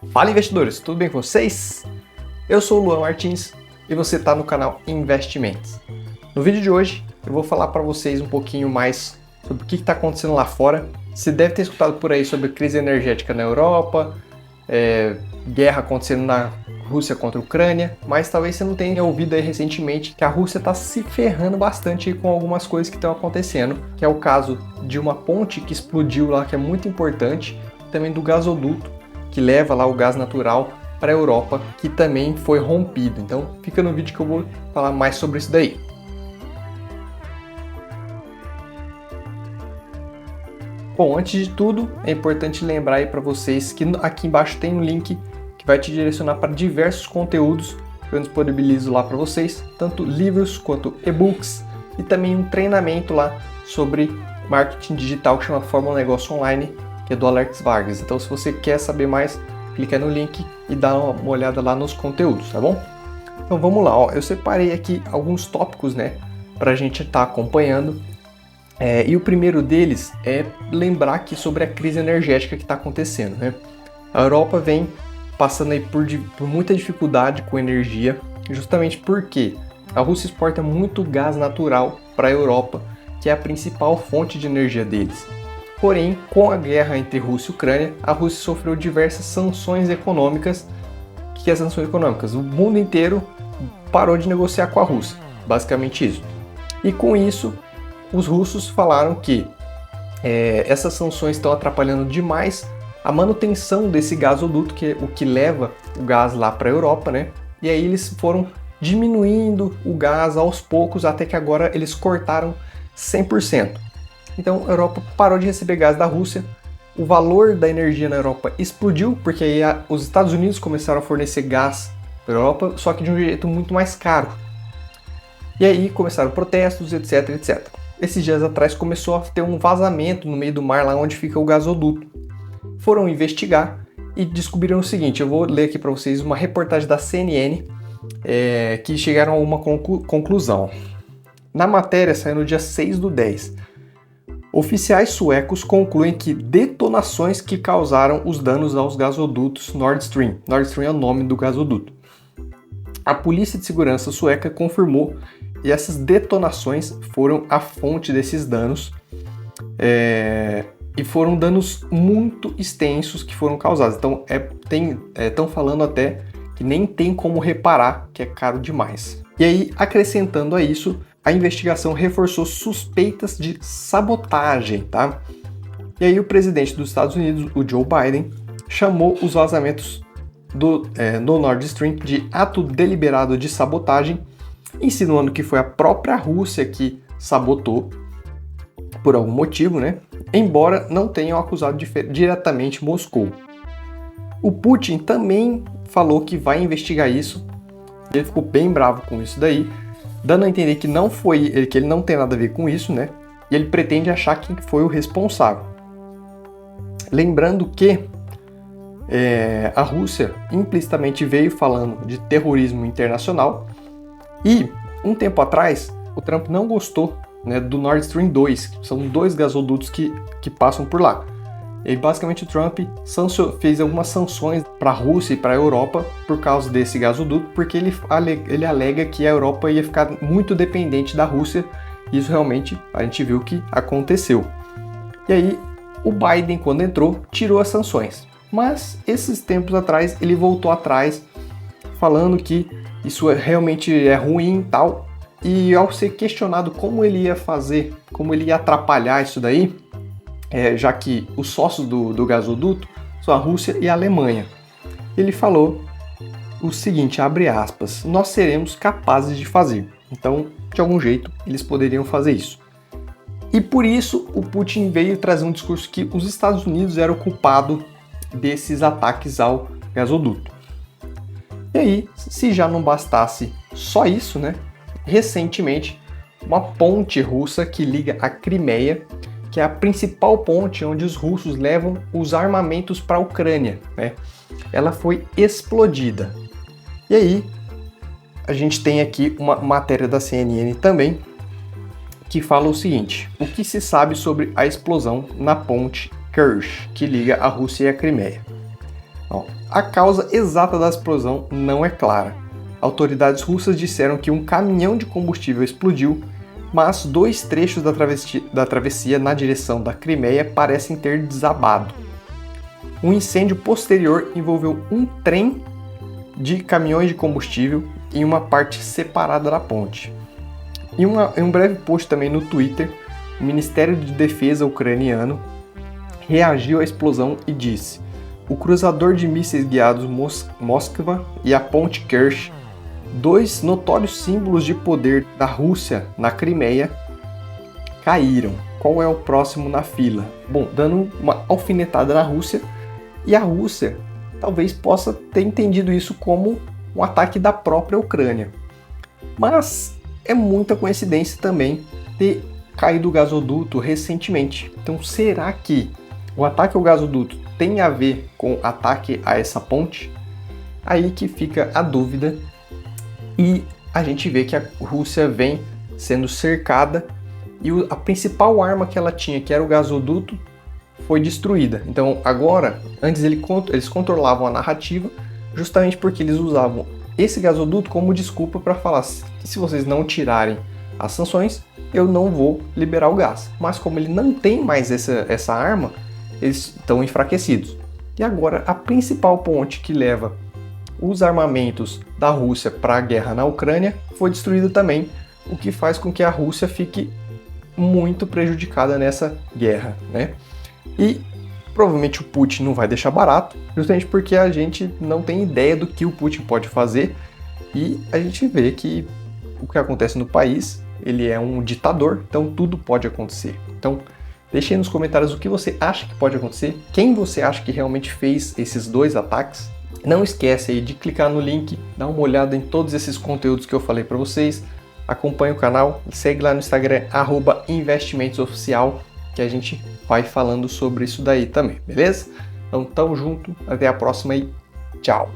Fala, investidores, tudo bem com vocês? Eu sou o Luan Martins e você está no canal Investimentos. No vídeo de hoje eu vou falar para vocês um pouquinho mais sobre o que está acontecendo lá fora. Você deve ter escutado por aí sobre crise energética na Europa, guerra acontecendo na Rússia contra a Ucrânia, mas talvez você não tenha ouvido aí recentemente que a Rússia está se ferrando bastante com algumas coisas que estão acontecendo, que é o caso de uma ponte que explodiu lá, que é muito importante, também do gasoduto que leva lá o gás natural para a Europa, que também foi rompido. Então fica no vídeo que eu vou falar mais sobre isso daí. Bom, antes de tudo, é importante lembrar aí para vocês que aqui embaixo tem um link que vai te direcionar para diversos conteúdos que eu disponibilizo lá para vocês, tanto livros quanto e-books e também um treinamento lá sobre marketing digital que chama Fórmula Negócio Online, que é do Alex Vargas. Então, se você quer saber mais, clica no link e dá uma olhada lá nos conteúdos, tá bom? Então, vamos lá, ó. Eu separei aqui alguns tópicos, né, para a gente estar acompanhando. E o primeiro deles é lembrar aqui sobre a crise energética que está acontecendo, né? A Europa vem passando aí por muita dificuldade com energia, justamente porque a Rússia exporta muito gás natural para a Europa, que é a principal fonte de energia deles. Porém, com a guerra entre Rússia e Ucrânia, a Rússia sofreu diversas sanções econômicas. O que é sanções econômicas? O mundo inteiro parou de negociar com a Rússia, basicamente isso. E com isso, os russos falaram que essas sanções estão atrapalhando demais a manutenção desse gasoduto, que é o que leva o gás lá para a Europa, né? E aí eles foram diminuindo o gás aos poucos, até que agora eles cortaram 100%. Então a Europa parou de receber gás da Rússia, o valor da energia na Europa explodiu, porque aí os Estados Unidos começaram a fornecer gás para a Europa, só que de um jeito muito mais caro. E aí começaram protestos, etc, etc. Esses dias atrás começou a ter um vazamento no meio do mar, lá onde fica o gasoduto. Foram investigar e descobriram o seguinte, eu vou ler aqui para vocês uma reportagem da CNN, que chegaram a uma conclusão. Na matéria, saiu no dia 6/10. Oficiais suecos concluem que detonações que causaram os danos aos gasodutos Nord Stream. Nord Stream é o nome do gasoduto. A Polícia de Segurança sueca confirmou que essas detonações foram a fonte desses danos e foram danos muito extensos que foram causados. Então, estão falando até que nem tem como reparar, que é caro demais. E aí, acrescentando a isso, a investigação reforçou suspeitas de sabotagem, tá? E aí o presidente dos Estados Unidos, o Joe Biden, chamou os vazamentos no Nord Stream de ato deliberado de sabotagem, insinuando que foi a própria Rússia que sabotou por algum motivo, né? Embora não tenham acusado diretamente Moscou. O Putin também falou que vai investigar isso. Ele ficou bem bravo com isso daí, dando a entender que não foi ele, que ele não tem nada a ver com isso, né? E ele pretende achar quem foi o responsável. Lembrando que a Rússia implicitamente veio falando de terrorismo internacional e um tempo atrás o Trump não gostou, né, do Nord Stream 2, que são 2 gasodutos que passam por lá. E basicamente o Trump fez algumas sanções para a Rússia e para a Europa por causa desse gasoduto, porque ele alega que a Europa ia ficar muito dependente da Rússia, e isso realmente a gente viu que aconteceu. E aí o Biden, quando entrou, tirou as sanções. Mas esses tempos atrás ele voltou atrás, falando que isso realmente é ruim e tal, e ao ser questionado como ele ia fazer, como ele ia atrapalhar isso daí, já que os sócios do gasoduto são a Rússia e a Alemanha. Ele falou o seguinte, abre aspas, nós seremos capazes de fazer. Então, de algum jeito, eles poderiam fazer isso. E por isso, o Putin veio trazer um discurso que os Estados Unidos eram o culpado desses ataques ao gasoduto. E aí, se já não bastasse só isso, né? Recentemente, uma ponte russa que liga a Crimeia, que é a principal ponte onde os russos levam os armamentos para a Ucrânia, né? Ela foi explodida. E aí, a gente tem aqui uma matéria da CNN também, que fala o seguinte: o que se sabe sobre a explosão na ponte Kerch, que liga a Rússia e a Crimeia? Ó, a causa exata da explosão não é clara. Autoridades russas disseram que um caminhão de combustível explodiu, mas 2 trechos da travessia na direção da Crimeia parecem ter desabado. Um incêndio posterior envolveu um trem de caminhões de combustível em uma parte separada da ponte. Em um breve post também no Twitter, o Ministério de Defesa ucraniano reagiu à explosão e disse: o cruzador de mísseis guiados Moskva e a ponte Kerch, 2 notórios símbolos de poder da Rússia na Crimeia, caíram. Qual é o próximo na fila? Bom, dando uma alfinetada na Rússia, e a Rússia talvez possa ter entendido isso como um ataque da própria Ucrânia. Mas é muita coincidência também ter caído o gasoduto recentemente. Então, será que o ataque ao gasoduto tem a ver com ataque a essa ponte? Aí que fica a dúvida. E a gente vê que a Rússia vem sendo cercada e a principal arma que ela tinha, que era o gasoduto, foi destruída. Então agora, antes eles controlavam a narrativa justamente porque eles usavam esse gasoduto como desculpa para falar que se vocês não tirarem as sanções, eu não vou liberar o gás. Mas como ele não tem mais essa arma, eles estão enfraquecidos. E agora a principal ponte que leva os armamentos da Rússia para a guerra na Ucrânia foi destruída também, o que faz com que a Rússia fique muito prejudicada nessa guerra, né? E provavelmente o Putin não vai deixar barato, justamente porque a gente não tem ideia do que o Putin pode fazer e a gente vê que o que acontece no país, ele é um ditador, então tudo pode acontecer. Então, deixe aí nos comentários o que você acha que pode acontecer, quem você acha que realmente fez esses 2 ataques. Não esquece aí de clicar no link, dar uma olhada em todos esses conteúdos que eu falei para vocês, acompanhe o canal, segue lá no Instagram, @investimentosoficial, que a gente vai falando sobre isso daí também, beleza? Então tamo junto, até a próxima e tchau!